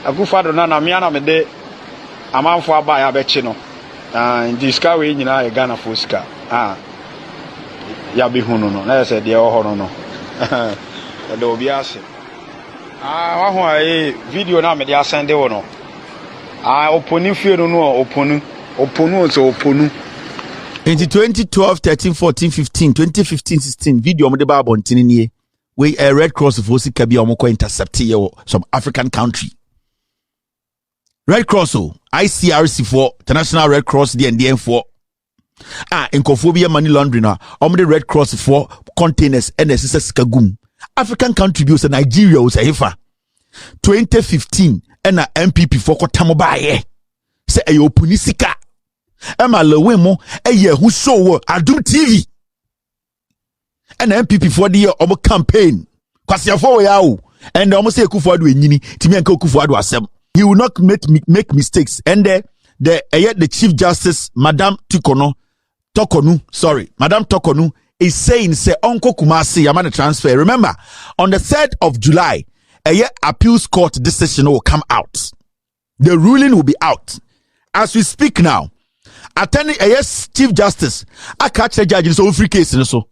Akufado na me ana me de amanfo aba ya bechi no ndi ska we nyina e Ghana for ska ya be hunu no na se de ohoro no de obi ase wa ho ai video na me de asende wo no oponi fie no oponu so oponu in 2012 13 14 15 2015 16 video mo de ba bontini nie we a Red Cross for sika bi omko intercept here some African country. Red Cross ICRC for International Red Cross DNDN for in Kofobia money laundering the Red Cross for containers and SSS Kagum. African country bills Nigeria was a heifer 2015 and a MPP for Kotamobaye say a Opuni sika Emma Lewemo a year who show Adum TV and MPP for the year of campaign Kwasia for yaw and almost say Kufuadu nyini Timi anko Kufuadu asem. He will not make mistakes. And the Chief Justice, Madam Tokonu, is saying, say, Uncle Kumasi, Yamana transfer. Remember, on the 3rd of July, appeals court decision will come out. The ruling will be out. As we speak now, Attorney, Chief Justice, I catch the judge in so free case. So,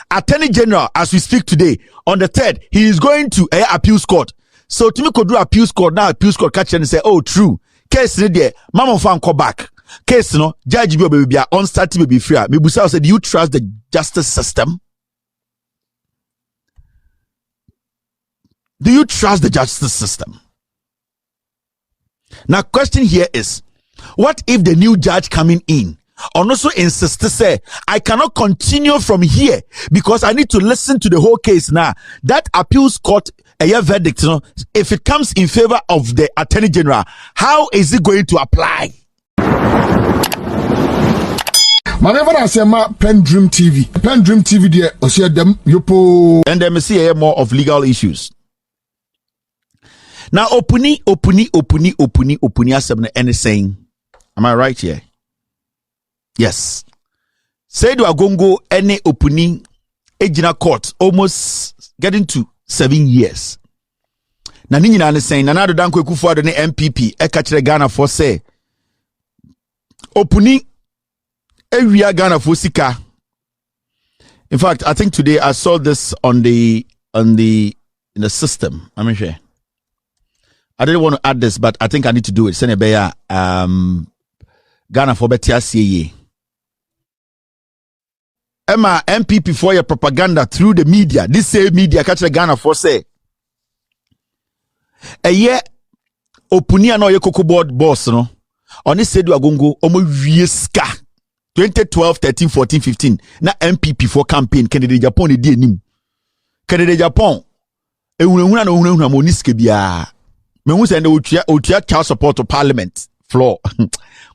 Attorney General, as we speak today, on the 3rd, he is going to appeals court. So to me could do appeals court now appeals court catch and say oh true case ni there mama fan call back case no judge be be on start be free me busa say do you trust the justice system? Do you trust the justice system? Now question here is what if the new judge coming in and also insist to say I cannot continue from here because I need to listen to the whole case now. That appeals court a verdict, you know, if it comes in favor of the Attorney General, how is it going to apply? Whenever I say my PENDREAM TV there, I see them yupo. And then we see more of legal issues. Now, Opuni, and saying, am I right here? Yes. Say to Agongo, any Opuni, Ejina court, almost getting to 7 years. Na nini na saying na nado dan kweku fuado ne MPP e ka kire Ghana for say Opuni ewia Ghana for sika. In fact, I think today I saw this in the system. I'm sure. I didn't want to add this, but I think I need to do it. Send Ghana for betia CA. Emma MPP for your propaganda through the media. This same media catch the Ghana for say. A year Opuni no ye cocoa board boss no. On this said Agongo omo wieska 2012, 13, 14, 15. Na MPP for campaign candidate Japan di enim. Candidate Japan e hunahuna no hunahuna moniske bia. Me hu say na otua child support to parliament floor.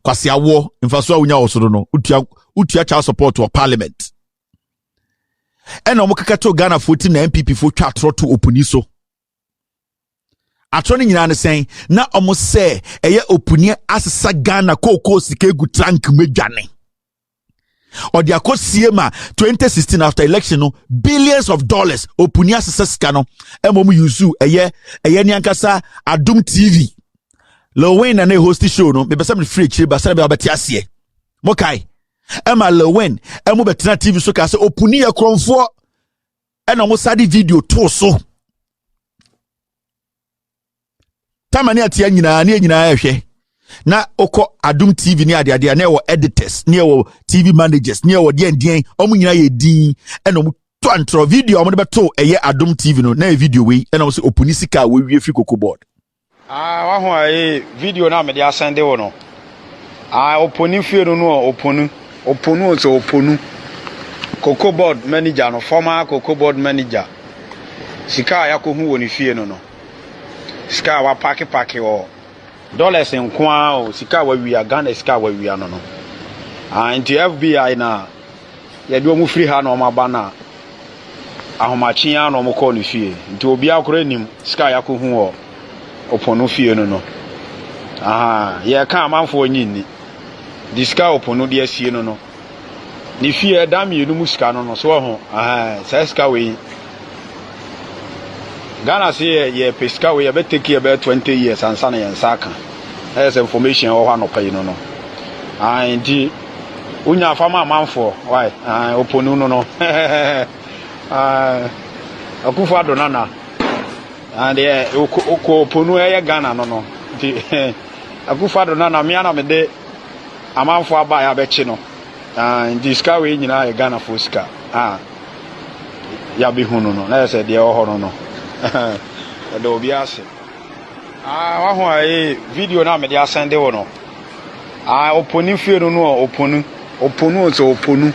Kwasi awo mfaso awunya osoro no. Otua child support to parliament. And no mokakato Ghana 14 na MPP for twa to Opuni so. Atoni nyina ne saying na omo say eye Opuni asesa Ghana koko sika egu trank medwane. Or the akosiema 2016 after election no billions of dollars Opuni asesa sika no emomu yuzu eye ni ankasa Adum TV. Lowen na host show no be besa me free chire basa be abati ase. Mokai Emma Lowen emu betina TV so ka say Opuni ye kronfo e na mo sadi video to so tamani atia nyina ehwe na oko Adum TV ni ade na wo editors na wo TV managers na wo den omu nyina ye din e na mo to antro video omu de beto eye Adum TV no na video we e na mo say Opuni sika we wie free cocoa board wa ho ai video na me de asende wo no Opuni fie no Oponu so Oponu cocoa board manager no former cocoa board manager sika yakohu woni fie no sika wa paki o dollars nkwa o sika wa wia Ghana sika wa wia no anti FBI na ya do mu free ha na o maba na ahomachi ya na o mko ni fie nti obi akora nim sika yakohu o Oponu fie no ye ka amanfo nyinni diska Oponu de asie no ni fie dam yenu musika no so ho sa sika we Ghana say ye pesca we be take about 20 years and sana yen saka. There's information or one pay no no. And unya fama manfo why oponu no. Akufa do nana. And oponu Ghana no. Akufa do nana me ana me de amanfo aba ya be chi no. And this car we nyina Ghana for sika. Ya be hunu no. Na say de o no. The obiase wa ho ai video na me dey send wo no oponi fie no oponu so oponu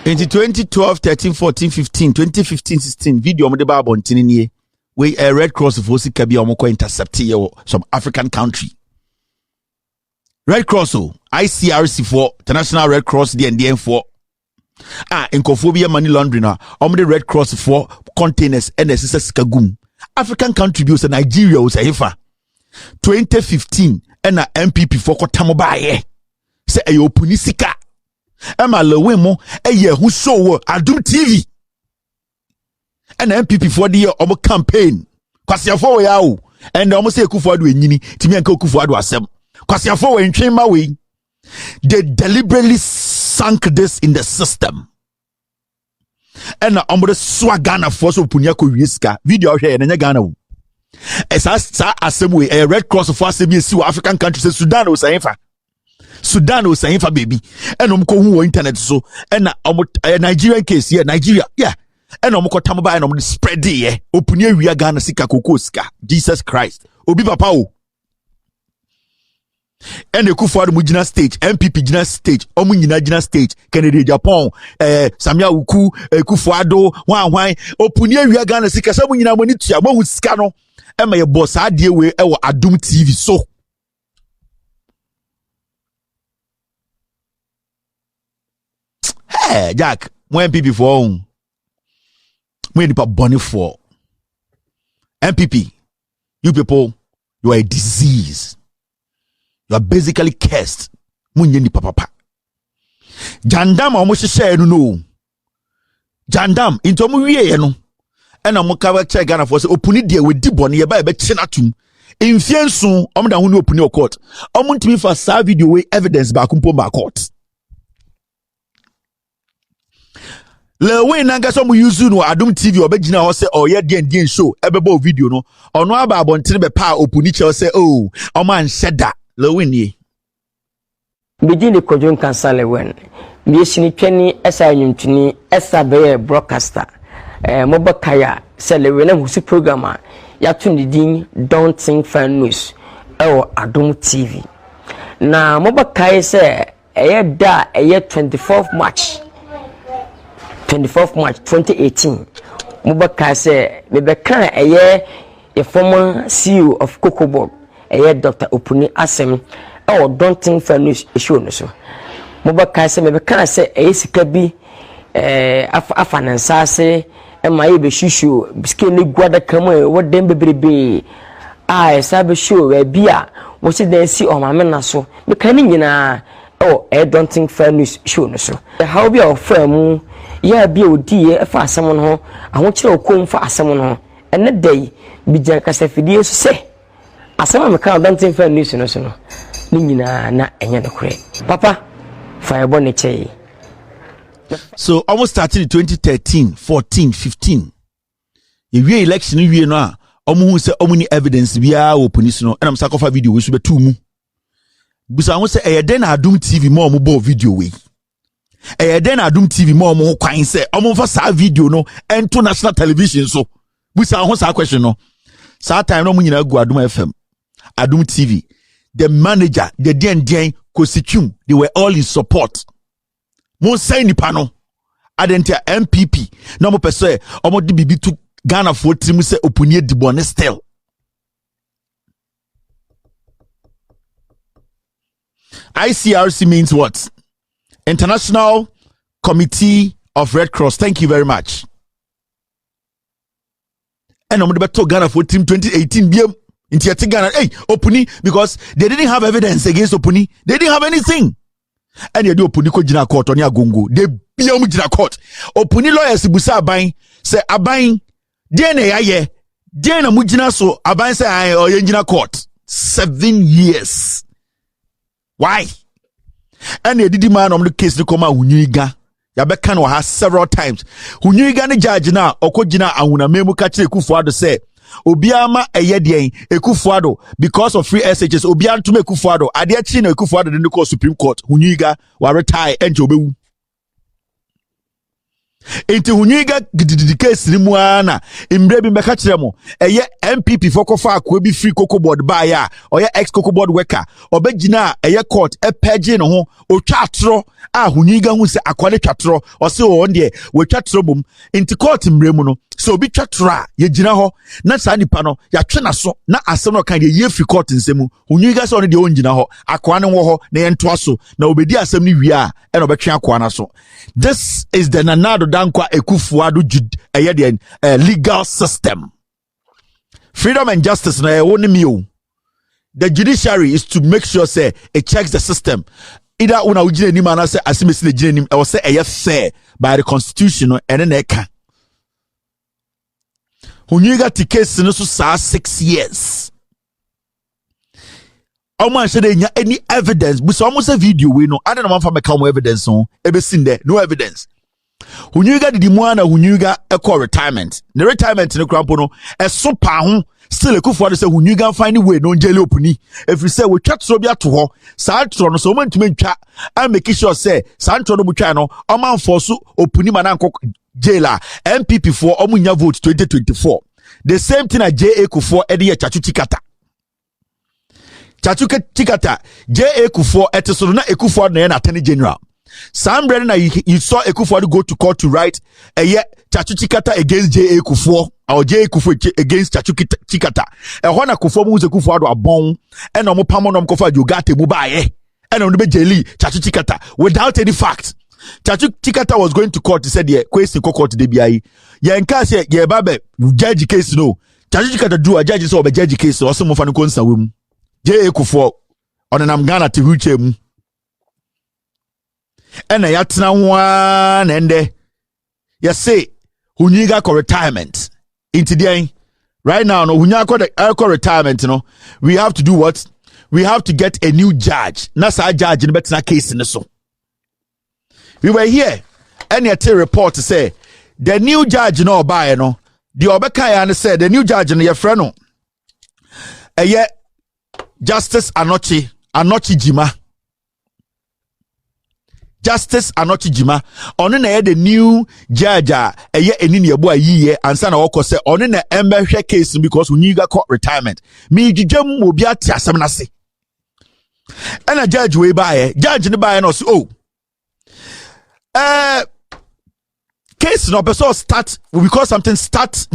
in 2012 13 14 15 2015 16 video mo de ba abontini nie we a Red Cross for sika bia mo ko intercept here some African country. Red Cross ICRC for International Red Cross DNDN for inkophobia money laundering the Red Cross for containers and sika gum African country bi o Nigeria o say hifa 2015 and MPP for kwatamo baaye say e Opuni sika e ma lewe mo e ye hu show Adum TV and MPP for the omo campaign kwasiafo we ya o and omo say Kufuado enyini timi anka Kufuado asem kwasiafo we ntwema we they deliberately sunk this in the system. And I'm the swag Ghana for so Opuni ko wiska video here na Ghana wo. Esa sa assembly a Red Cross for assembly si African countries Sudan o sayefa baby. And ko hu internet so and Nigerian case here Nigeria yeah. And ko tamoba and spread here Opuni wi Ghana sika koko sika Jesus Christ obi papa o. And the Kufuado mujina stage, MPP jina stage, omu nyina jina stage, Kennedy Japan, Samia Uku, Kufuado, wan, Opuni wi Ghana sika samu nyina moni tua, mo sika no, ema ye boss adie we ewo Adum TV so. Hey, Jack, mo MPP for mo nipa boni for. MPP, you people, you are a disease. You are basically cursed. Munye papa. Jandam almost share no. Jandam into mu wie no. And I'm cover check Ghana for say Opuni dia we di boni e ba e be chinatum. Infienso da hu ni Opuni court. Ntimi fa sa video we evidence ba kumpo ba court. Le we nanga so mu use no Adum TV obegina ho say oye den show e be bo video no. Ono aba abontene be pa Opuni che say oh, oman sheda. Lowini Begini Kojon Kansale when Miesini Penny Esa Yuntini Esa Beye broadcaster Mobakaya Selewena Husi programmer Yatundi Ding Don't Think Fan News Adum TV na Mobakaya say da 24th March 2018 Mobakaya say Bebeka a former CEO of Cocoa Board Dr. Opuni asem don't think for news issue no so Mobaka say me can say sika bi afanansa se ma ye be shishu biskeni gwada kama wo dem bebrebe esa be show we bia wo se den si o mame na so me kan nyina don't think for news issue no so how be of firm ya bia odi e fa asem no ho aho kire okom fa asem no ho ene dai bi jan kasa fidie so se asema me kan don't think for news no so no ni nyina na enye no kure papa fireball ne chei so almost started in 2013 14 15 we election we no a omo hu se omo ni evidence bia wo police no na msa kofa video we so betu mu busa hu se den Adum TV mo omo bo video we den Adum TV mo omo kwan se omo fa sa video no ento national television so busa hu sa question no sa time no mo nyina gu Adum FM Adum TV, the manager, the DNDN, Kosikum, they were all in support. Mo say ni pano, adentia MPP, no mo pese, omo di bibi to Ghana for team say Opuni di bonne still. ICRC means what? International Committee of Red Cross. Thank you very much. And omo di beto Ghana for team 2018 BM. Into Ghana, hey, Opuni, because they didn't have evidence against Opuni. They didn't have anything. And you do Opuni ko jina court on Agongo. They be jina court. Opuni lawyers busa abain say abain DNA aye Jena mujina so aban say I or engineer court 7 years. Why? And the man on the case to come out Hunyiga. Yabeka no has several times. Hunyiga ne judge na okojina awuna memu ka kire Kufuado say Obiama eyedien Ekufuado because of free SHS Obian to make Kufuado ade achi na Ekufuado de ko Supreme Court Hunyiga wa retire enje obewu. Enti Hunyiga gididi case ni mu ana imbre bi meka kire mo eye MPP fokofa akwa bi free cocoa board ba ya oye ex cocoa board worker obegina eye court page no ho otwa atro a Hunyiga hu se akwa ne twatro o se o onde we twatro mum enti court mbre mu no so obi twatro a ye gina ho na sa nipa no ya twe na so na asem no kan de ye free court nsemu Hunyiga se on de on gina ho akwa ne wo ho na ye ntoa so na obedi asem ni wi a e no betwe akwa na so. This is the Nanado Dankwa Ekufuado legal system. Freedom and justice na me. The judiciary is to make sure say it checks the system. Either una ujine ni mana say asimesile jine ni or say fair by the constitution and then eka. Hunyiga ti case no so 6 years. Almost any evidence, but almost a video we know. I don't know if I make evidence on ever seen there, no evidence. Hunyiga di mwana Hunyiga equal retirement. The retirement in the crampono a so pound still a Kufuado say Hunyiga find a way no jelly Opuni. If we say we chat so be at her, Santron so man to make chat and make sure say Santron Buchano, a man for so Opuni Mananko jailer MPP for Omunya vote 2024. The same thing as J.A. Kufuor Eddie Chachuchikata. Chachuke Chikata, J.A. Kufuor etesona Ekufuor na Attorney General. Sam Brennan you saw Ekufuor go to court to write a Chachuchikata against J.A. Kufuor or J.A. Kufuor against Chikata. A hona Kufuor mu Ekufuor a bon and no pamonom kofa jugate mubaye and on the jeli Chachuchikata without any fact. Chikata was going to court. He said, "Yeah, question court de BI. Yeah, in case yeah, babe, judge case no. Chikata do a judge so be judge case or some of an konsa wum. J.A. Kufuor on an Amgana to reach him. And a yatna one and you say Hunyiga ko retirement. Into the right now, no Hunyiga ko retirement, you know. We have to do what? We have to get a new judge. Nasa judge in better case in the so. We were here, and yet a report to say the new judge no buy no. The Obekaya said the new judge in your friend no. Justice Anochi Jima. Justice Anochi Jima. On the new judge enini ebo ayiye ansa na woko say on na embe case because Hunyiga court retirement. Me jijam obi ati asem na se. And a judge we buy judge ne buy no so oh. Case no person start we call something start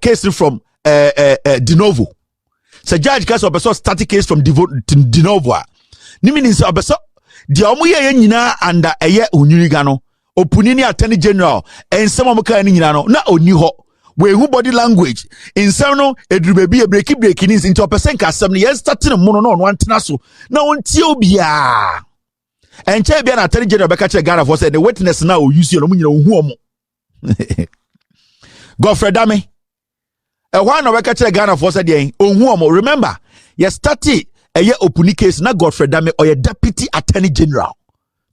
case from de novo. So judge case of person start case from de novo. Ni mean say person the omo ye nyina under eye Hunyiga no Opuni ni Attorney General and some of ka ni nyina no na oni ho we hu body language in some no eduru be break ni into person ka asem no ye start no mo no antena so na ontie obia. And che bia na Attorney General beka che Ghana for say the witness now use you no nyina ohu omo. Godfrey Dame e one na beka che Ghana for say dey ohu omo. Remember you started a Opuni case na Godfrey Dame or your Deputy Attorney General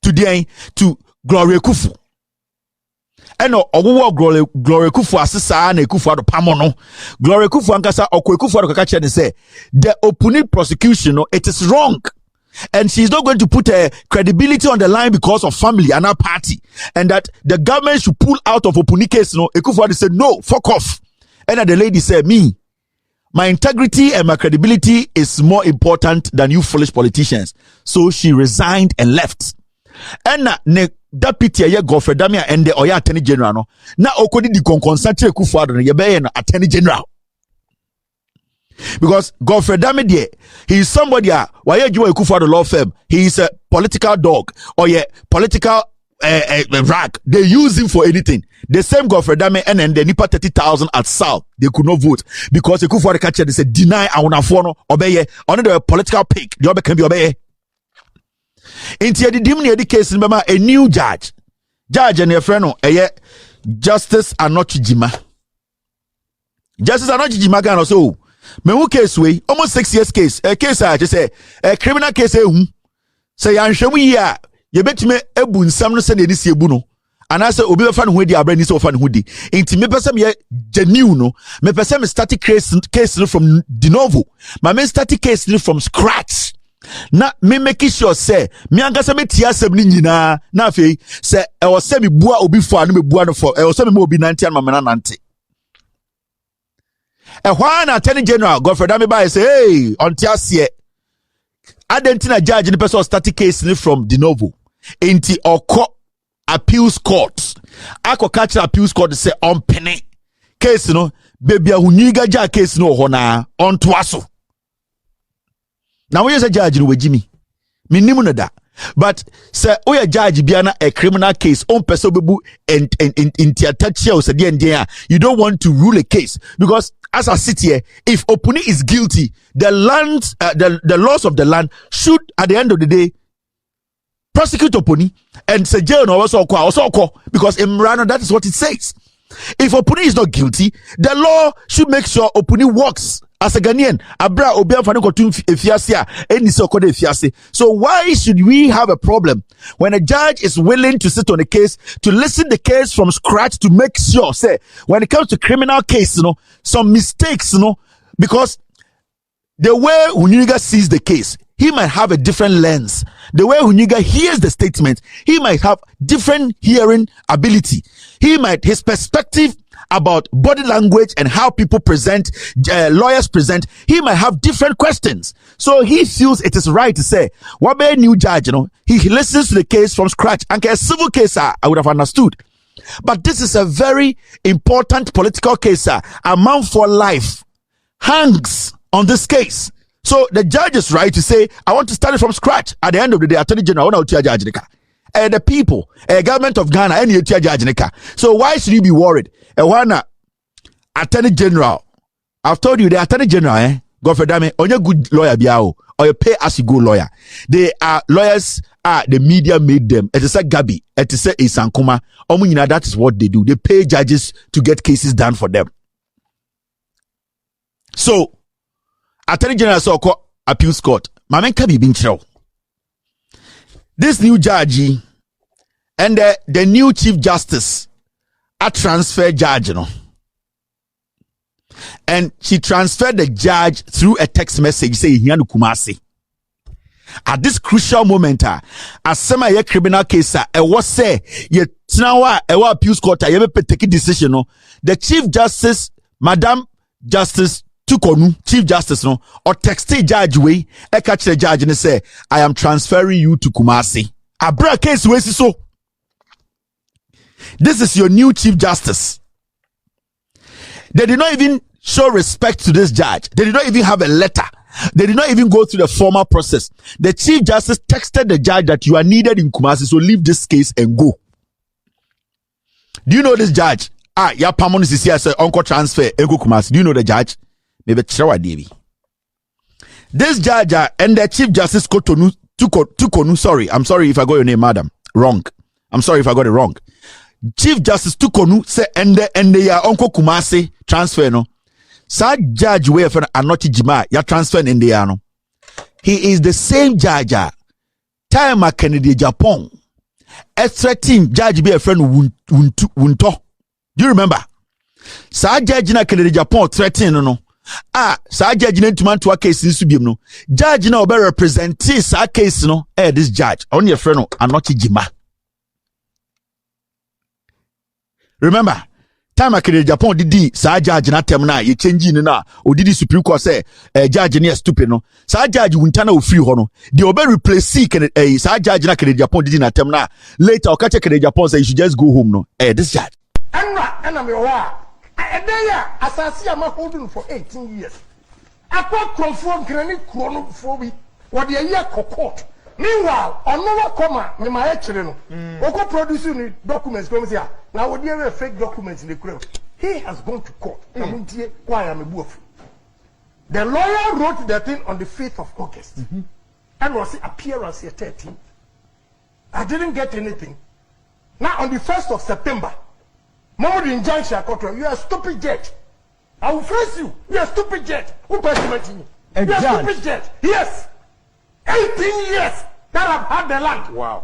to Gloria Kufu. And Gloria Kufu asisa na Kufu pamono. Gloria Kufu ankasa Kufu kakache ne say the Opuni prosecution it is wrong. And she's not going to put her credibility on the line because of family and her party. And that the government should pull out of Opuni case. No, Ekufuor said, no, fuck off. And the lady said, my integrity and my credibility is more important than you foolish politicians. So she resigned and left. And ne deputy Godfrey Dame and the Oya Attorney General no. Na okodi di conconsatre Ekufuor no yebe na Attorney General. Because Godfrey Dame there, he is somebody why you Ekufuor the law firm. He is a political dog or political rag. They use him for anything. The same Godfrey Dame and then the nipa 30,000 at South they could not vote because Ekufuor the catcher they said deny awunafono obeye on the political pick. The other can be obeye. Into the dimni the case remember a new judge and your friend Justice Anochi Jima. Justice Anochi Jimagan also. Me who case way almost 6 years case. A case I just say a criminal case. Say Yanshemu ya. You bet me ebun sam no send edisi ebu no. And I say obi be fan hudi abrani so fan hudi. Inti me person me genuine no. Me person me static case from de novo. My me static case from scratch. Na me make sure say me angasa me tia asem ni nyina na afei say e wo say me bua obi fo anu me bua no fo e wo say me obi 90 an ma na 90. E hwa na Attorney General Godfrey Dame ba say hey on tiasie Adentina judge the person static case from de novo inti oko appeals court ako catch appeals court say on penny case no baby ahunyiga ja case no ho na on toaso now we say judge no wejimi minimu no da but say we judge biana a criminal case on person bebu inti attach o say dey you don't want to rule a case because as I sit here, if Opuni is guilty, the land, the laws of the land should, at the end of the day, prosecute Opuni and say jail no also because in Mrano that is what it says. If Opuni is not guilty, the law should make sure Opuni works as a Ghanaian. Abra obian fani kotum efiasia eni se okode efiase. So why should we have a problem when a judge is willing to sit on a case to listen the case from scratch to make sure say when it comes to criminal case, some mistakes, because the way Huniga sees the case, he might have a different lens. The way Huniga hears the statement, he might have different hearing ability. His perspective about body language and how people present, lawyers present, he might have different questions. So he feels it is right to say, what be a new judge, he listens to the case from scratch. And a civil case, I would have understood. But this is a very important political case. A man for life hangs on this case. So the judge is right to say, I want to start it from scratch. At the end of the day, Attorney General, judge the people, government of Ghana, any judge. So why should you be worried? Attorney General, I've told you the Attorney General, Godfrey Dame, on your good lawyer biao, or you pay as you go lawyer. They are lawyers. The media made them. It is a Gabi. It is a Isankuma. That is what they do. They pay judges to get cases done for them. So, Attorney General so called appeals court. Mamen Kabi Binchro. This new judge and the new Chief Justice a transfer judge, and she transferred the judge through a text message saying Hianu Kumasi. At this crucial moment, as some a criminal case, was say ye tnawa appeals court take a decision. The Chief Justice, Madam Justice Tukonu, Chief Justice, or text judge way, catch the judge and say, I am transferring you to Kumasi. A bra case way so. This is your new Chief Justice. They did not even show respect to this judge. They did not even have a letter. They did not even go through the formal process. The Chief Justice texted the judge that you are needed in Kumasi, so leave this case and go. Do you know this judge? Ya pamon is here, say uncle transfer and go Kumasi. Do you know the judge? Maybe Trawa Devi. This judge and the Chief Justice Tukonu, sorry, I'm sorry if I got your name, madam. Wrong. I'm sorry if I got it wrong. Chief Justice Tukonu say and the uncle Kumasi transfer no. Sa judge way for Anochi Jima ya transfer in the ano. He is the same judge. Time a Kennedy Japan. A threatening judge be a friend Wunto. Do you remember? Sa judge na Kennedy Japan threatening no. Sa judge na tuman to a case in Subium no. Judge na obe represent sa case no. This judge on your friend Anochi Jima. Remember, time I created Japan did sa judge na temna ye changing na o did Supreme Court say judge near stupid no. Sa judge wuntana o free hono. The obe replace sa judge na created Japan did na temna. Later o catch created Japan say you should just go home no. This judge. And I'm your asasi am holding for 18 years. I got conform granny chronophobia. What the year court. Meanwhile, on no comma, me my children, Oko producing documents come here. Now would there fake documents in the crowd? He has gone to court. Why am a boof? The lawyer wrote the thing on the 5th of August. And was the appearance here 13. I didn't get anything. Now on the 1st of September, Momo injunction court, you are a stupid judge. I will face you. You're a stupid jet. Who passed you? A You're a judge. stupid jet. Yes. 18 years that I've had the land. Wow.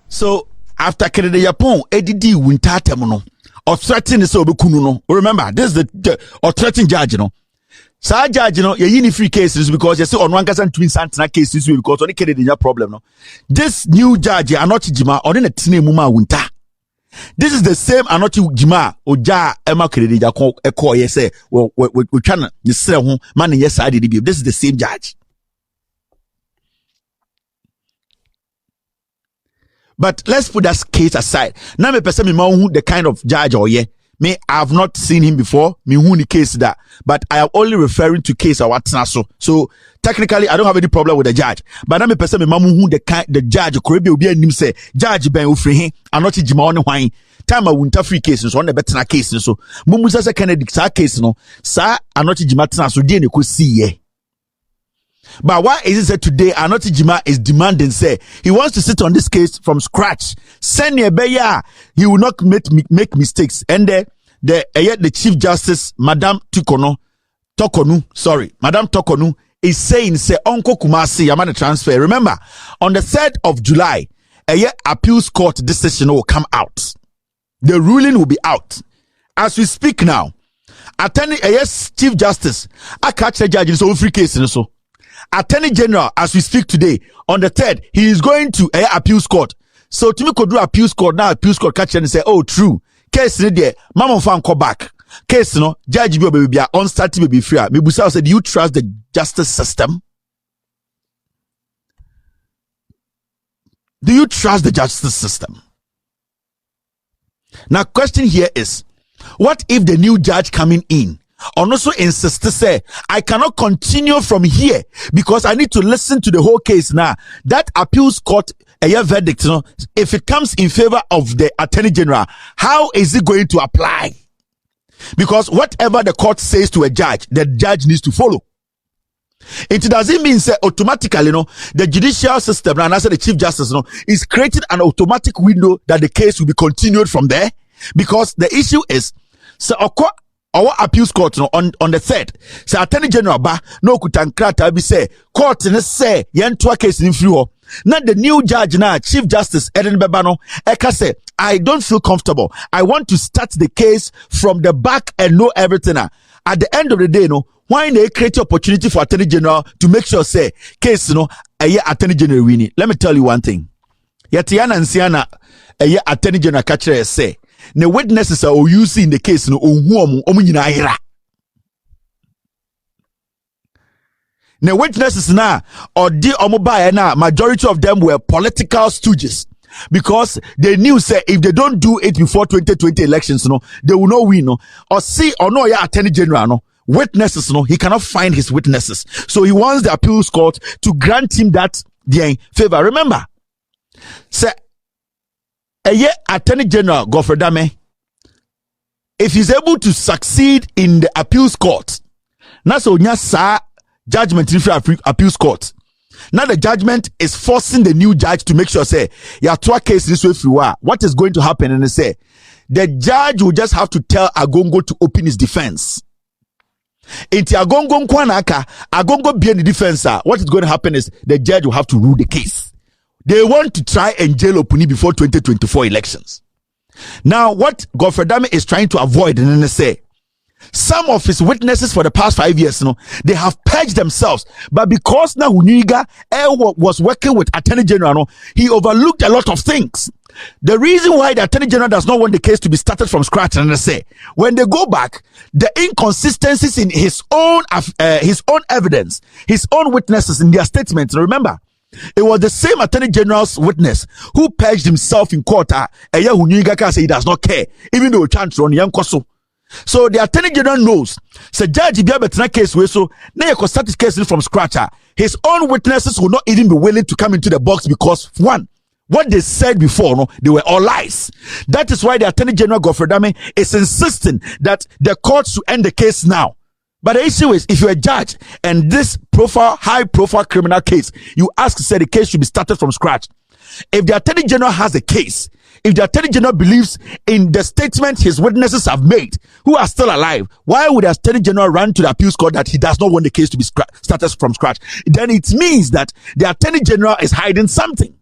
So after Kennedy Yapon, Eddie Wintatem no, or threatening so no. Remember, this is the or threatening judge, you know. Sa judge, you know, you free cases because you see on one case and twin Santana cases because only Kennedy your problem, no. This new judge, Anochi Jima, or in a tine muma winter. This is the same Anochi Jima, Oja, Emma Kennedy, a call, yes, we can, you say, man, yes, I did. This is the same judge. But let's put that case aside. Now me person me who the kind of judge or yeah. Me, I have not seen him before. Me who the case that. But I am only referring to case or what's so. So technically I don't have any problem with the judge. But now me person me who the judge could be him say judge ben free and not jima on wine. Time I won't free cases on the better case so. Mumusa say Kennedy sa case no. Sa anoti jima so dey ne ko see yeah. But why is it that today Anoti Jima is demanding say he wants to sit on this case from scratch? Send a beya, he will not make mistakes. And the Chief Justice, Madam Tokonu, is saying say Uncle Kumasi Yamana transfer. Remember, on the 3rd of July, appeals court decision will come out. The ruling will be out. As we speak now, Attorney Chief Justice, I catch the judge in so free case in so. Attorney General, as we speak today, on the 3rd, he is going to appeals court. So to me could do appeals court now. Appeals court catch and say, "Oh, true. Case in there, Mama fan call back. Case no, judge be on start be free." Mibusa said, "Do you trust the justice system? Do you trust the justice system?" Now, question here is, what if the new judge coming in and also insist to say, I cannot continue from here because I need to listen to the whole case now. That appeals court a verdict, you know, if it comes in favor of the Attorney General, how is it going to apply? Because whatever the court says to a judge, the judge needs to follow. It doesn't mean say automatically, you know, the judicial system, and I said the Chief Justice, you know, is creating an automatic window that the case will be continued from there. Because the issue is, so our appeals court no, on the 3rd, so Attorney General ba no kutankrata be say court ne say yentua case in free ho. Not the new judge now, Chief Justice Eden Bebano, Eka say, I don't feel comfortable. I want to start the case from the back and know everything. At the end of the day, no, why they create opportunity for Attorney General to make sure say case no Attorney General winning. Let me tell you one thing. Yatiana and Siana Attorney General catcher say the witnesses are using in the case no nyina the witnesses now or the omoba na majority of them were political stooges because they knew say if they don't do it before 2020 elections no they will not win no or see or no Attorney General no witnesses no he cannot find his witnesses so he wants the appeals court to grant him that favor. Remember say Attorney General Godfrey Dame, if he's able to succeed in the appeals court, now so sa judgment in appeals court. Now the judgment is forcing the new judge to make sure say ya two case this way through what is going to happen and they say the judge will just have to tell Agongo to open his defense. Into Agongo Nkwanaka, Agongo be in the defense, what is going to happen is the judge will have to rule the case. They want to try and jail Opuni before 2024 elections. Now, what Godfrey Dame is trying to avoid, and then say, some of his witnesses for the past 5 years, you know, they have purged themselves. But because now Uniga was working with Attorney General, no, he overlooked a lot of things. The reason why the Attorney General does not want the case to be started from scratch, and I say, when they go back, the inconsistencies in his own evidence, his own witnesses in their statements. Remember, it was the same Attorney General's witness who purged himself in court. Say he does not care, even though chance on young Koso. So the Attorney General knows. So Judge Biabetna case we so now you start this case from scratch. His own witnesses will not even be willing to come into the box because one, what they said before, no, they were all lies. That is why the Attorney General Godfrey Dame is insisting that the court should end the case now. But the issue is, if you're a judge and this high profile criminal case, you ask to say the case should be started from scratch. If the Attorney General has a case If the Attorney General believes in the statement his witnesses have made, who are still alive, why would the Attorney General run to the appeals court that he does not want the case to be started from scratch? Then it means that the Attorney General is hiding something.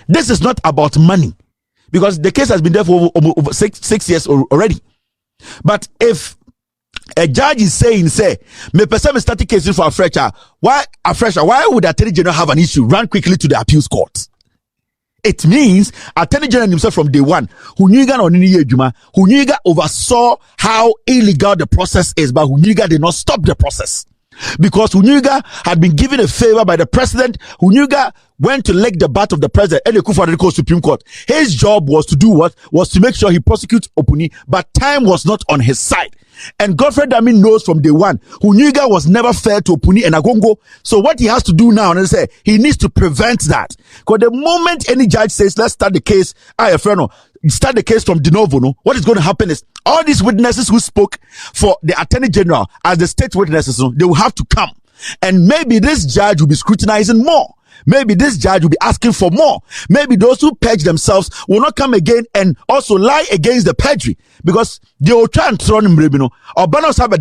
This is not about money, because the case has been there for over 6 years already. But if a judge is saying, say, me person start the case for a fresher, why would the Attorney General have an issue? Run quickly to the appeals court. It means Attorney General himself from day one, Huniga oversaw how illegal the process is, but Huniga did not stop the process. Because Huniga had been given a favor by the president. Huniga went to leg the bat of the president and the Supreme Court. His job was to do what? Was to make sure he prosecutes Opuni, but time was not on his side. And Godfrey Dami knows from day one, Huniga was never fair to Opuni and Agongo. So what he has to do now, and say he needs to prevent that. Because the moment any judge says, let's start the case, start the case from de novo, no, what is going to happen is all these witnesses who spoke for the Attorney General as the state witnesses, no, they will have to come. And maybe this judge will be scrutinizing more. Maybe this judge will be asking for more. Maybe those who purge themselves will not come again and also lie against the perjury, because they will try and throw them or banos have a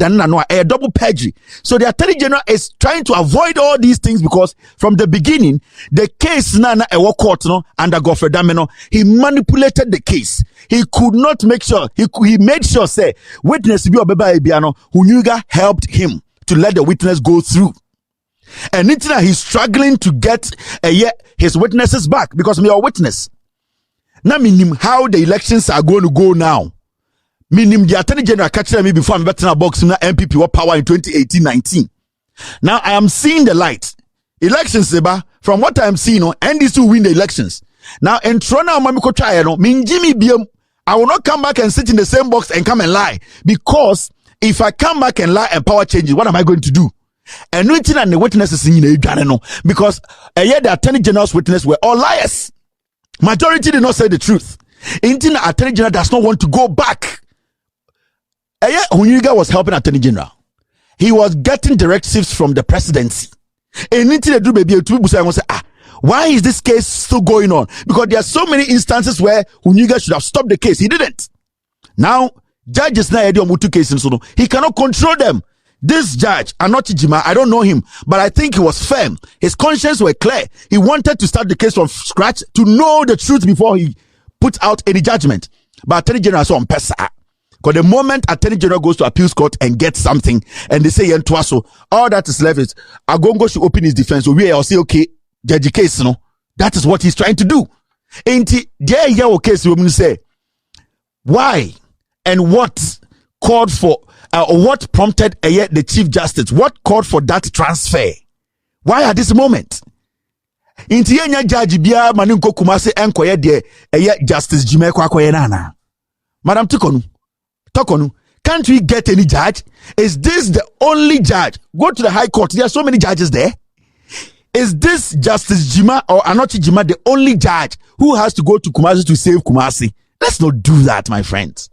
double perjury. So the Attorney General is trying to avoid all these things, because from the beginning, the case nana a court no under Godfrey Dameno, he manipulated the case. He could not make sure he made sure say witness be obeba ebiano Huniga helped him to let the witness go through. And he's struggling to get his witnesses back, because me a witness. Now meaning how the elections are going to go now. Meaning the Attorney General catching me before I'm betting a box in the MPP what power in 2018-19. Now I am seeing the light. Elections, from what I am seeing, NDC will win the elections. Now in Toronto, Mamiko try mean Jimmy BM, I will not come back and sit in the same box and come and lie, because if I come back and lie and power changes, what am I going to do? And waiting and the witnesses in because the Attorney General's witnesses were all liars. Majority did not say the truth. The Attorney General does not want to go back. Huniga was helping Attorney General. He was getting directives from the presidency. And why is this case still going on? Because there are so many instances where Huniga should have stopped the case. He didn't. Now, judges he cannot control them. This judge, Anochi Jima, I don't know him, but I think he was firm. His conscience were clear. He wanted to start the case from scratch to know the truth before he put out any judgment. But Attorney General saw on Pesa. Because the moment Attorney General goes to appeals court and gets something, and they say all that is left is Agongo should open his defense. So we will say, okay, judge case, no. That is what he's trying to do. Ain't there a case women say why and what called for what prompted the Chief Justice? What called for that transfer? Why at this moment? Inti yenya judge bia maninko kumase enkoye de Justice Jime kwakoye nana. Madam Tokonu, can't we get any judge? Is this the only judge? Go to the High Court. There are so many judges there. Is this Justice Jima or Anochi Jima the only judge who has to go to Kumasi to save Kumasi? Let's not do that, my friends.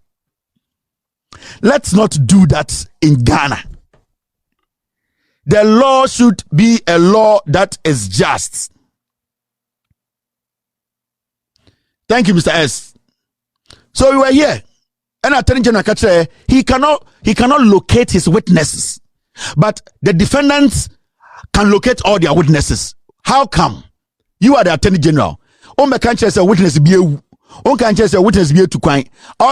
Let's not do that in Ghana. The law should be a law that is just. Thank you, Mr. S. So we were here. And Attorney General Katre, he cannot locate his witnesses. But the defendants can locate all their witnesses. How come? You are the Attorney General. Ome can't say witness be a all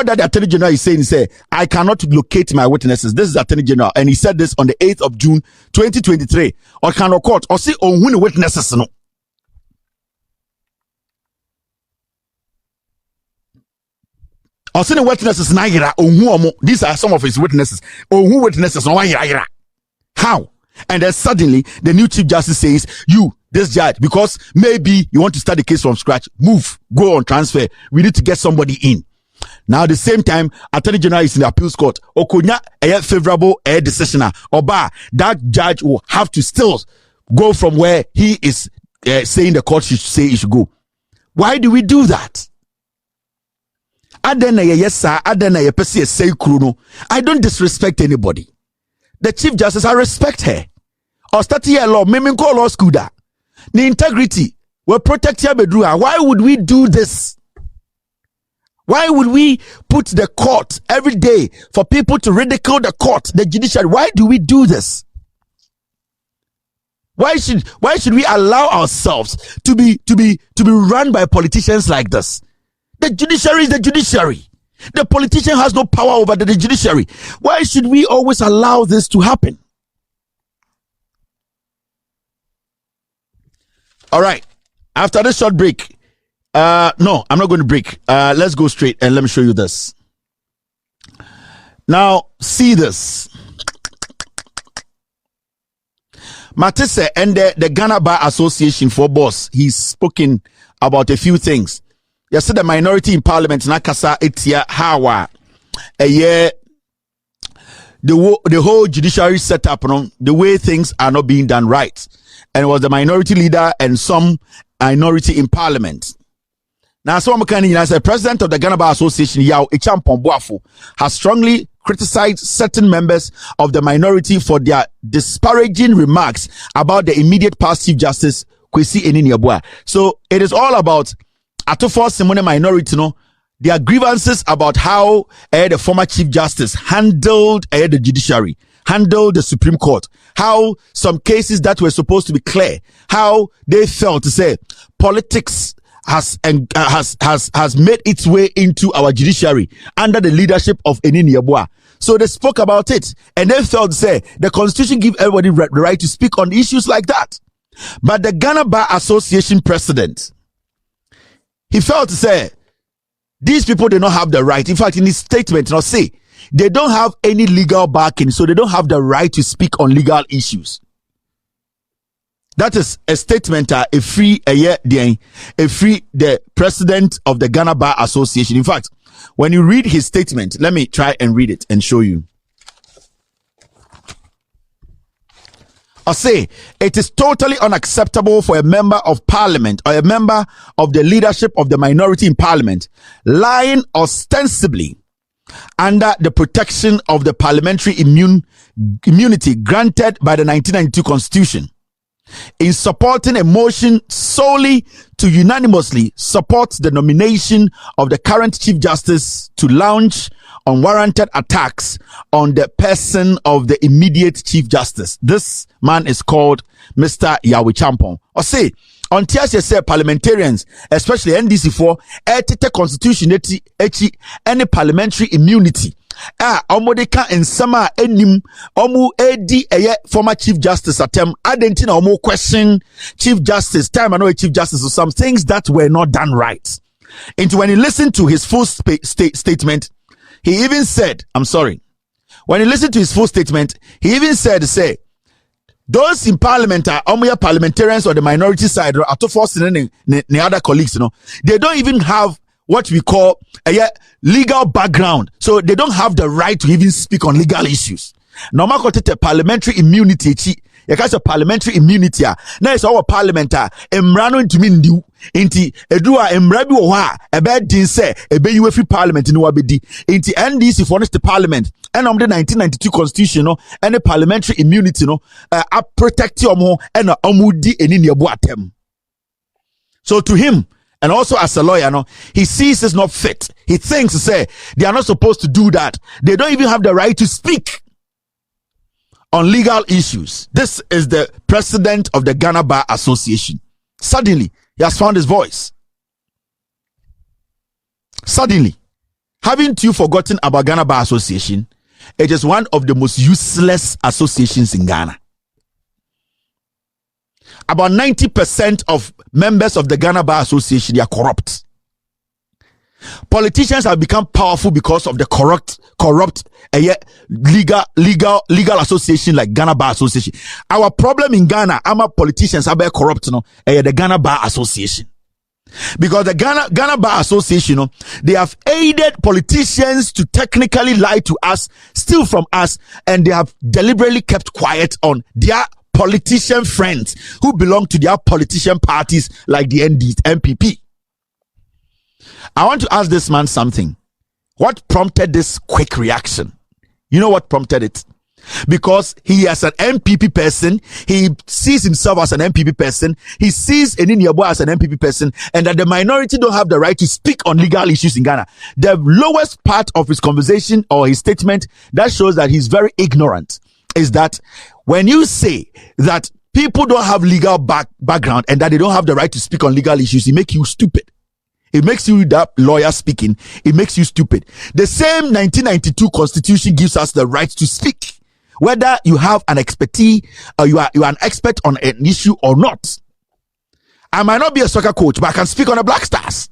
that the Attorney General is saying is I cannot locate my witnesses. This is the Attorney General, and he said this on the 8th of June 2023. Or can court or see on who witnesses no. Or see the witnesses na these are some of his witnesses. Or who witnesses no how? And then suddenly the new Chief Justice says, this judge, because maybe you want to start the case from scratch, go on transfer. We need to get somebody in. Now, at the same time, Attorney General is in the appeals court. Okonya a favorable decision. Oba, that judge will have to still go from where he is saying the court should say he should go. Why do we do that? I don't disrespect anybody. The Chief Justice, I respect her. Or start here law, maybe call law school that. The integrity will protect your bedroom. Why would we do this? Why would we put the court every day for people to ridicule the court, the judiciary? Why do we do this? Why should we allow ourselves to be run by politicians like this? The judiciary is the judiciary. The politician has no power over the judiciary. Why should we always allow this to happen? All right. After this short break, no, I'm not going to break. Let's go straight and let me show you this. Now, see this. Matisse and the Ghana Bar Association for boss, he's spoken about a few things. You said the minority in parliament, Nakasa Etia Hawa, a year, the whole judiciary setup, the way things are not being done right. And it was the minority leader and some minority in parliament. Now, so I'm as a president of the Ghana Bar Association, Yao Echampon Boafo, has strongly criticized certain members of the minority for their disparaging remarks about the immediate past Chief Justice Kwesi Enini-Yeboah. So it is all about Atofo Simone minority, their grievances about how the former Chief Justice handled the judiciary, handled the Supreme Court, how some cases that were supposed to be clear, how they felt to say politics has made its way into our judiciary under the leadership of Enini-Yeboah. So they spoke about it and they felt to say the constitution gives everybody the right to speak on issues like that. But the Ghana Bar Association president, he felt to say these people do not have the right. In fact, in his statement, say they don't have any legal backing, so they don't have the right to speak on legal issues. That is a statement, the president of the Ghana Bar Association. In fact, when you read his statement, let me try and read it and show you. I say, it is totally unacceptable for a member of parliament or a member of the leadership of the minority in parliament lying ostensibly under the protection of the parliamentary immunity granted by the 1992 Constitution in supporting a motion solely to unanimously support the nomination of the current Chief Justice to launch unwarranted attacks on the person of the immediate Chief Justice. This man is called Mr. Yahweh Champon. Or say, until I say parliamentarians, especially NDC4, etite constitution any parliamentary immunity. Omodeka and sama enim omu edi former Chief Justice atem adentina omu question Chief Justice time I know Chief Justice or some things that were not done right. And when you listen to his full statement, he even said, when you listen to his full statement, he even said, say, those in parliament are parliamentarians or the minority side or the other colleagues, they don't even have what we call a legal background. So they don't have the right to even speak on legal issues. Normal kote parliamentary immunity parliamentary immunity na is our parliamentar emrano ntumi ndiu inti edua emrabi wo ha ebe din se ebe yiwe free parliament ni wabedi inti NDC for the parliament and the 1992 constitution and parliamentary immunity protect omo and omudi Enini-Yeboah atem. So to him, and also as a lawyer, he sees it's not fit. He thinks say they are not supposed to do that. They don't even have the right to speak on legal issues. This is the president of the Ghana Bar Association. Suddenly, he has found his voice. Suddenly, haven't you forgotten about Ghana Bar Association? It is one of the most useless associations in Ghana. About 90% of members of the Ghana Bar Association, they are corrupt. Politicians have become powerful because of the corrupt legal association like Ghana Bar Association. Our problem in Ghana, our politicians are corrupt, the Ghana Bar Association. Because the Ghana Bar Association, they have aided politicians to technically lie to us, steal from us, and they have deliberately kept quiet on their politician friends who belong to their politician parties like the NPP. I want to ask this man something. What prompted this quick reaction? You know what prompted it? because he as an MPP person, he sees himself as an MPP person, he sees Eninyabo as an MPP person, and that the minority don't have the right to speak on legal issues in Ghana. The lowest part of his conversation or his statement that shows that he's very ignorant is that when you say that people don't have legal background and that they don't have the right to speak on legal issues, it makes you stupid. It makes you that lawyer speaking. It makes you stupid. The same 1992 constitution gives us the right to speak, whether you have an expertise or you are an expert on an issue or not. I might not be a soccer coach, but I can speak on the Black Stars.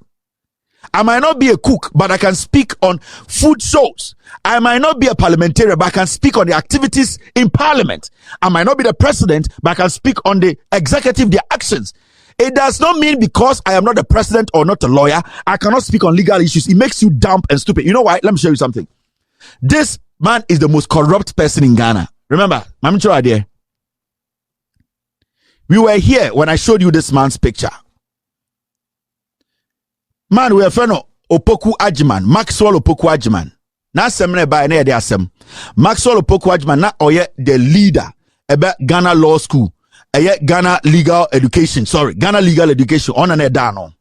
I might not be a cook, but I can speak on food shows. I might not be a parliamentarian, but I can speak on the activities in parliament. I might not be the president, but I can speak on the executive, their actions. It does not mean because I am not the president or not a lawyer, I cannot speak on legal issues. It makes you dumb and stupid. You know why? Let me show you something. This man is the most corrupt person in Ghana. Remember, I'm sure idea. We were here when I showed you this man's picture. Man, we are friend of Opoku Ajiman, Maxwell Opoku Ajiman. Na semne by na de asem. Maxwell Opoku Ajiman na oye the leader about Ghana Law School. Ghana Legal Education. Sorry, Ghana Legal Education. On and down.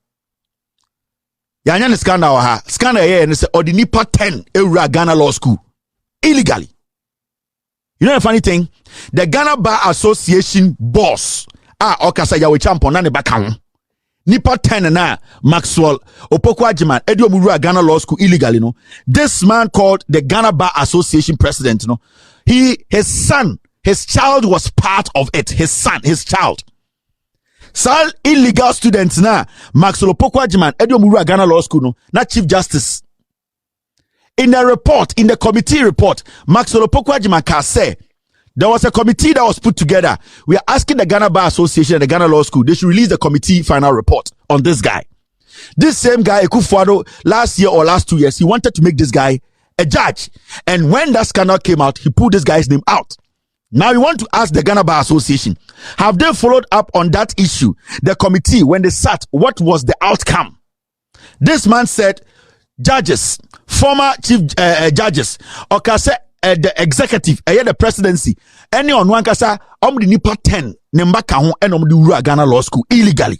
Yanyan scandal ha. Scandal here and say Odinipa 10 Eura Ghana Law School. Illegally. You know the funny thing? The Ghana Bar Association boss. Okasa yawe champion na ne baka. Nipa 10 na Maxwell Opoku Ajiman Edio Murua Ghana Law School illegally, no. This man called the Ghana Bar Association president, no. His child was part of it. His child. So illegal students na Maxwell Opoku Ajiman Edio Murua Ghana Law School, no. Na Chief Justice. In the committee report, Maxwell Opoku Ajiman can say there was a committee that was put together. We are asking the Ghana Bar Association and the Ghana Law School, they should release the committee final report on this guy. This same guy, Ekufuado, last year or last 2 years, he wanted to make this guy a judge. And when that scandal came out, he pulled this guy's name out. Now we want to ask the Ghana Bar Association, have they followed up on that issue? The committee, when they sat, what was the outcome? This man said, judges, former chief judges, Okase, the executive, the presidency, any on one kasa, the nipa 10, nembaka hon, and the Ura Ghana Law School illegally.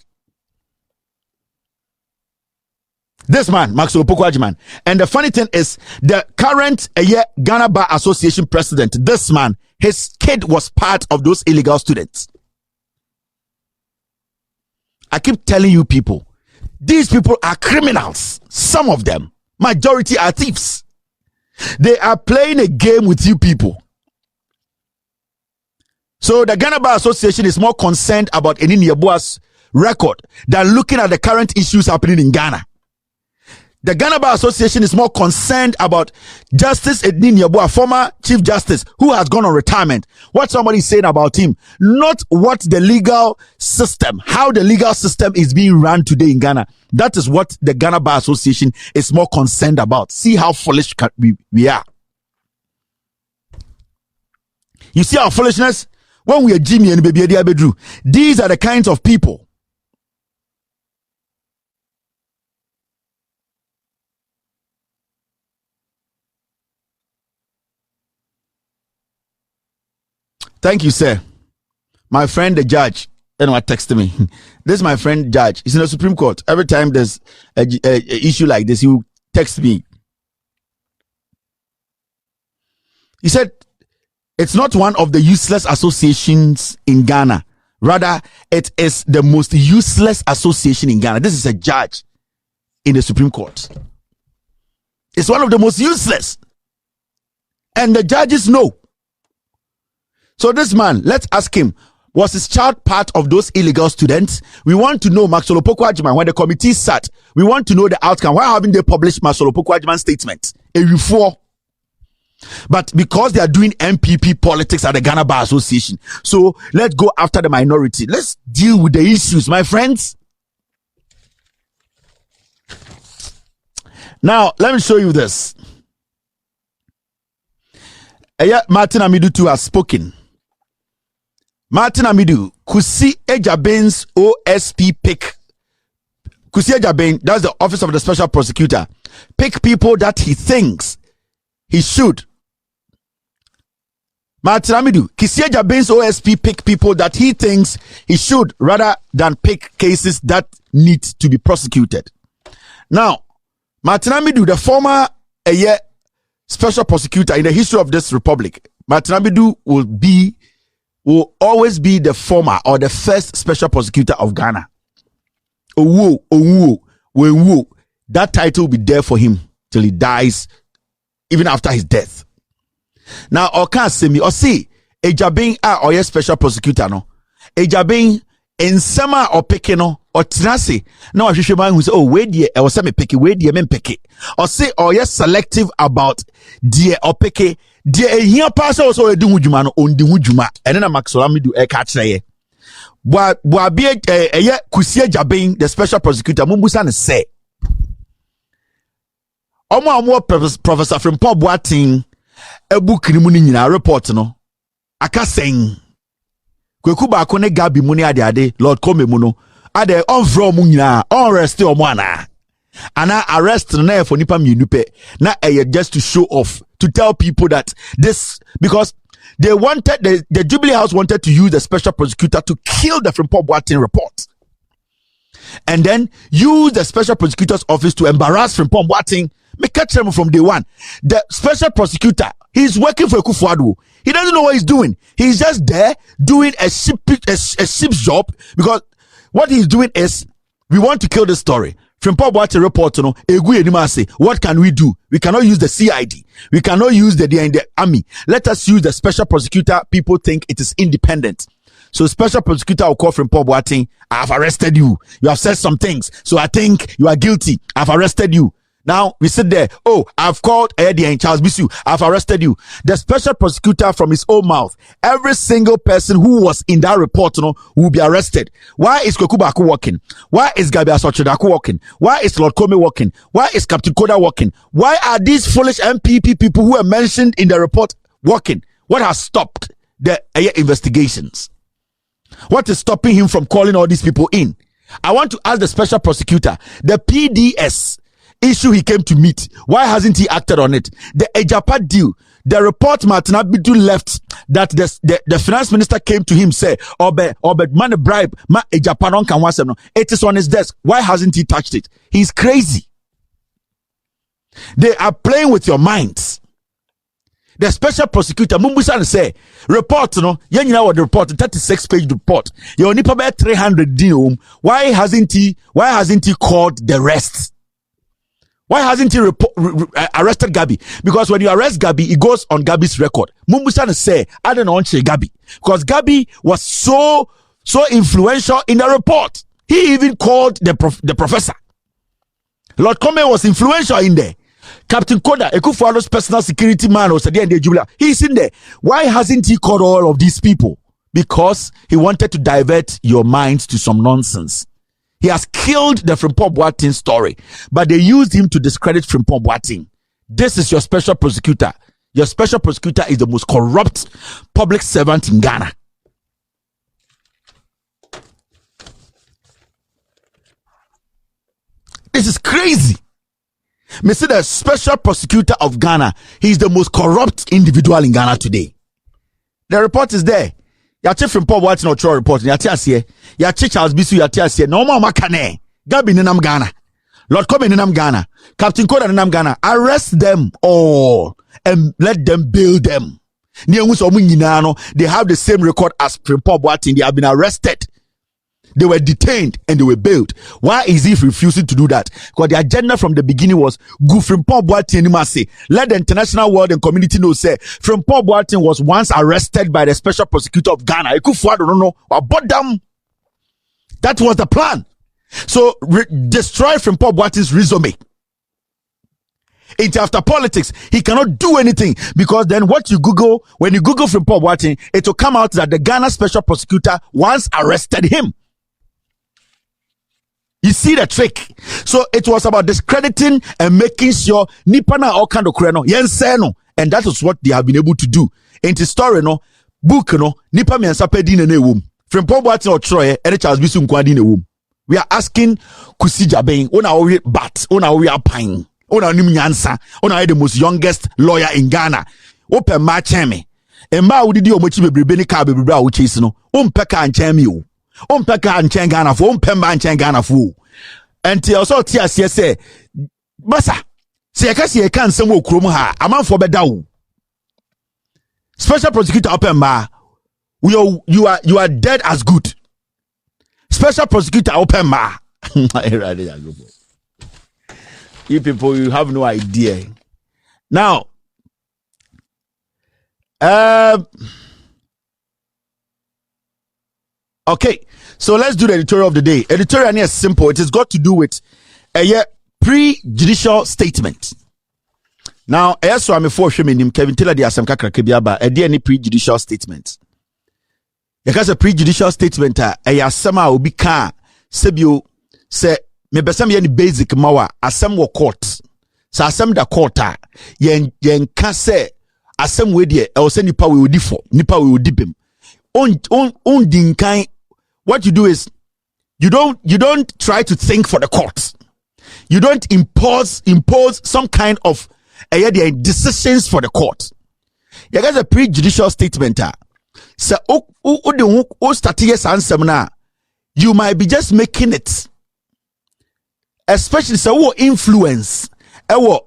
This man, Maxwell Opoku Ajiman. And the funny thing is, the current Ghana Bar Association president, this man, his kid was part of those illegal students. I keep telling you people, these people are criminals. Some of them, majority are thieves. They are playing a game with you people. So the Ghana Bar Association is more concerned about Eninyebo's record than looking at the current issues happening in Ghana. The Ghana Bar Association is more concerned about Justice Eninyebo, former Chief Justice, who has gone on retirement. What somebody is saying about him, not what the legal system, how the legal system is being run today in Ghana. That is what the Ghana Bar Association is more concerned about. See how foolish we are. You see our foolishness? When we are Jimmy and Baby Adiabedru, these are the kinds of people. Thank you, sir. My friend, the judge, anyone texted me. This is my friend, judge. He's in the Supreme Court. Every time there's a issue like this, he will text me. He said, it's not one of the useless associations in Ghana. Rather, it is the most useless association in Ghana. This is a judge in the Supreme Court. It's one of the most useless. And the judges know. So this man, let's ask him, was his child part of those illegal students? We want to know Maxwell Opoku Ajiman, when the committee sat, we want to know the outcome. Why haven't they published Maxwell Opoku Ajiman's statement? But because they are doing MPP politics at the Ghana Bar Association, so let's go after the minority. Let's deal with the issues, my friends. Now, let me show you this. Martin Amidu too has spoken. Martin Amidu, Kusi Ejabin's OSP pick. Kusi Ejabin, that's the Office of the Special Prosecutor. Pick people that he thinks he should Martin Amidu, Kisia Jabin's OSP pick people that he thinks he should rather than pick cases that need to be prosecuted. Now, Martin Amidu, the former special prosecutor in the history of this republic, Martin Amidu will always be the former or the first special prosecutor of Ghana. That title will be there for him till he dies, even after his death. Now, or can't say me or see Ejabin or special prosecutor no. Ejabin in summer or pekino or tenasi. No, I should man who say, oh, wait, dear, or say me peki, wait, dear, men peki. Or say, or yes, selective about dear or peki. Dear, here pass also a dumujuma on the wujuma, and then a maxolami do a catch there. Wa be a Kusia Jabin, the special prosecutor, Mumbusan say. Omo Professor from Pop Boating, a book in a report, no. Aka saying, Kwekuba kone gabi muni ade, Lord Kome muno, ade on from munina, on rest or mwana. Ana arrest na for nipa minupe, na just to show off, to tell people that this, because they wanted, the Jubilee House wanted to use the special prosecutor to kill the Frimpong Boateng report. And then use the special prosecutor's office to embarrass Frimpong Boateng. Me catch him from day one. The special prosecutor, he's working for Akufo-Addo. He doesn't know what he's doing. He's just there doing a ship's job, because what he's doing is, we want to kill this story. Frimpong Boateng report, no, what can we do? We cannot use the CID. We cannot use the army. Let us use the special prosecutor. People think it is independent. So special prosecutor will call Frimpong Boateng, I have arrested you. You have said some things. So I think you are guilty. I've arrested you. Now we sit there. Oh, I've called Eddie and Charles Bisu. I've arrested you. The special prosecutor from his own mouth. Every single person who was in that report, will be arrested. Why is Kwekubaku working? Why is Gabi Asochidaku working? Why is Lord Kome working? Why is Captain Koda working? Why are these foolish MPP people who are mentioned in the report working? What has stopped the investigations? What is stopping him from calling all these people in? I want to ask the special prosecutor, the PDS issue he came to meet, why hasn't he acted on it? The Ejapa deal, the report Martin Abidu left that the finance minister came to him, say, Obe man bribe, ma Ejapa non can want no. It is on his desk. Why hasn't he touched it? He's crazy. They are playing with your minds. The special prosecutor, Mumbusan say, report, you know what the report, 36-page report. You only pay 300 dinum. Why hasn't he called the rest? Why hasn't he arrested Gabi? Because when you arrest Gabi, it goes on Gabi's record. Mumbusan say, I don't know Gabi. Because Gabi was so influential in the report. He even called the professor. Lord Kome was influential in there. Captain Koda, Akufo-Addo's personal security man, was at the end of Judicial. He's in there. Why hasn't he called all of these people? Because he wanted to divert your minds to some nonsense. He has killed the Frimpong Boateng story, but they used him to discredit Frimpong Boateng. This is your special prosecutor. Your special prosecutor is the most corrupt public servant in Ghana. This is crazy. Mr. The special prosecutor of Ghana, he is the most corrupt individual in Ghana today. The report is there. Yache Frimpong Boateng no trial report. Yache asiye. Yache Charles Bisu yache asiye. No more makane. Gabi nenam Ghana. Lord Kome nenam Ghana. Captain Koda nenam Ghana. Arrest them all and let them bail them. They have the same record as Frimpong Boateng. They have been arrested. They were detained and they were bailed. Why is he refusing to do that? Because the agenda from the beginning was Frimpong Boateng. Let the international world and community know, say, Frimpong Boateng was once arrested by the special prosecutor of Ghana. That was the plan. So destroy Frimpong Boateng's resume. Into after politics, he cannot do anything, because then when you Google Frimpong Boateng, it will come out that the Ghana special prosecutor once arrested him. You see the trick. So it was about discrediting and making sure Nipana all kind of kreno yenseno, and that is what they have been able to do. In the story, book Nipa me ansa pedi ne wom. Frimpong Boateng or Troy and Charles Bisu nkwadi ne wom. We are asking Kusi Jabin, ona we bat, ona we pine, ona nim nyansa, ona the most youngest lawyer in Ghana. Open match me. Emma would do much bebrebe car bebrebe a chase no. Peka and chamio. Peka and changana for pemba and changana fool. And also tears say Basa. Say I can see a can some more chroma a man for bedau. Special prosecutor Opema. You are dead as good. Special prosecutor Opema. You people, you have no idea. Now, okay, so let's do the editorial of the day. Editorial is simple. It has got to do with a pre-judicial statement. Now, so I'm a Kevin Taylor the Asam Kakra Kebiaba, any pre-judicial statement. Because a pre-judicial statement, asama obi ka sebio se me besam ye ni basic mawa asem wo court. Sa asem da court yen ka se asem we de e se nipa we odi for nipa we odi bem. On dinkan, what you do is you don't try to think for the court. You don't impose some kind of decisions for the court. You got a pre-judicial statement. So you might be just making it, especially so influence our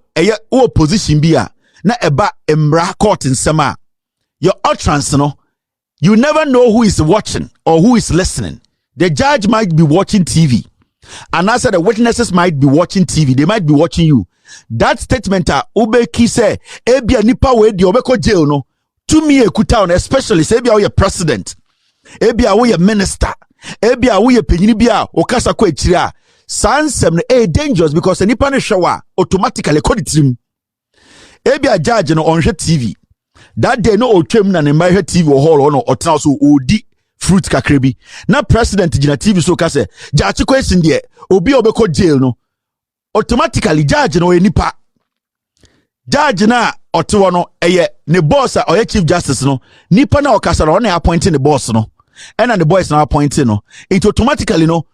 position be na eba emra court in sema your utterance no, you never know who is watching or who is listening. The judge might be watching TV, and I said the witnesses might be watching TV. They might be watching you. That statement ubeki say ebia nipa we di obeko jail no to me ekuta, especially say ebia we president, ebia we minister, ebia we penyini bia okasa ko echira sansem no dangerous because nipa no shower automatically call it him. Ebia judge no on TV that day no otwem na ne mai TV o hall no otna so odi fruit kakrebi na president gina TV so ka say judge question there obi obeko jail no automatically judge no enipa judge na otewo no ne boss or chief justice no nipa na okasa no na appointing the boss no and the boys now appointing no it automatically no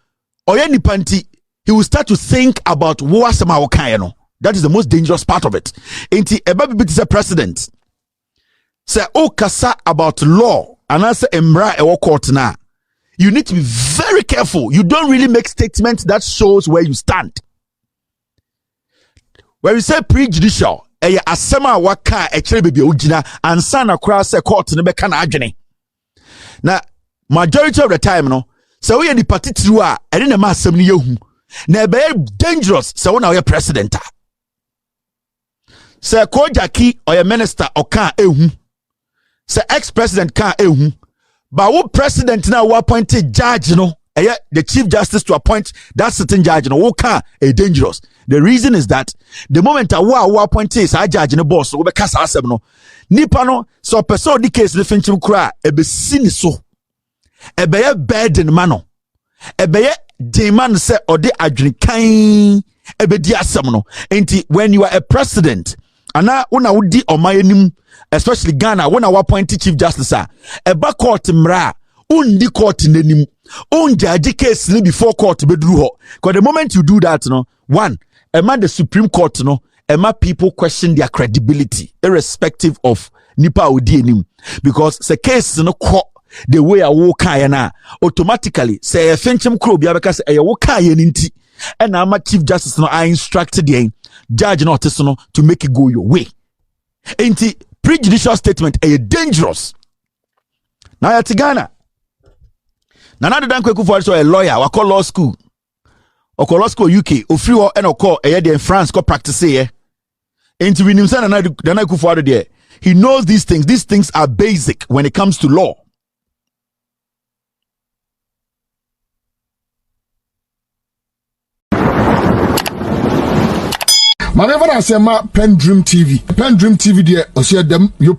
oye nipa nti he will start to think about what asema wokan no. That is the most dangerous part of it. Inti eba bibi is a president say okasa about law and answer emra ewo court na, you need to be very careful. You don't really make statements that shows where you stand. When we say prejudicial, asema waka echere bebe ogina ansa na kura say court ne beka na adwene. Na majority of the time no, say we the party through a ene na ma asem ne yehu. Na be dangerous say wona we president. Say Kojaki or a minister or can ehu. Say ex-president can ehu. But what president now who appointed judge no, the chief justice to appoint that certain judge no, who can dangerous. The reason is that the moment who appointed is a judge no boss who be kasa asem no, nipa no so person di case no finchim kura ebe sini so. Ebe ye burden mano. Ebe ye demand say ode adwene kan ebe di asem no. Enti when you are a president ana una wudi omayenim, especially Ghana when I appoint chief justice eba court mra undi court nenim unjaji case ni before court bedru ho, because the moment you do that no, one ema the Supreme Court no, ema people question their credibility irrespective of nipa odi enim, because the case no court the way I walk na automatically say a fenchem kro bia beka say e wo kai nti and ama chief justice no I instructed the judge not to make it go your way. Ain't prejudicial statement dangerous. Now at Ghana. Now the dan kweku for so a lawyer wa call law school. Or call law school UK or free and or call in France go practice here. Ain't we nim say na kweku for there. He knows these things. These things are basic when it comes to law. Whenever I say PENDREAM TV there, I see them, you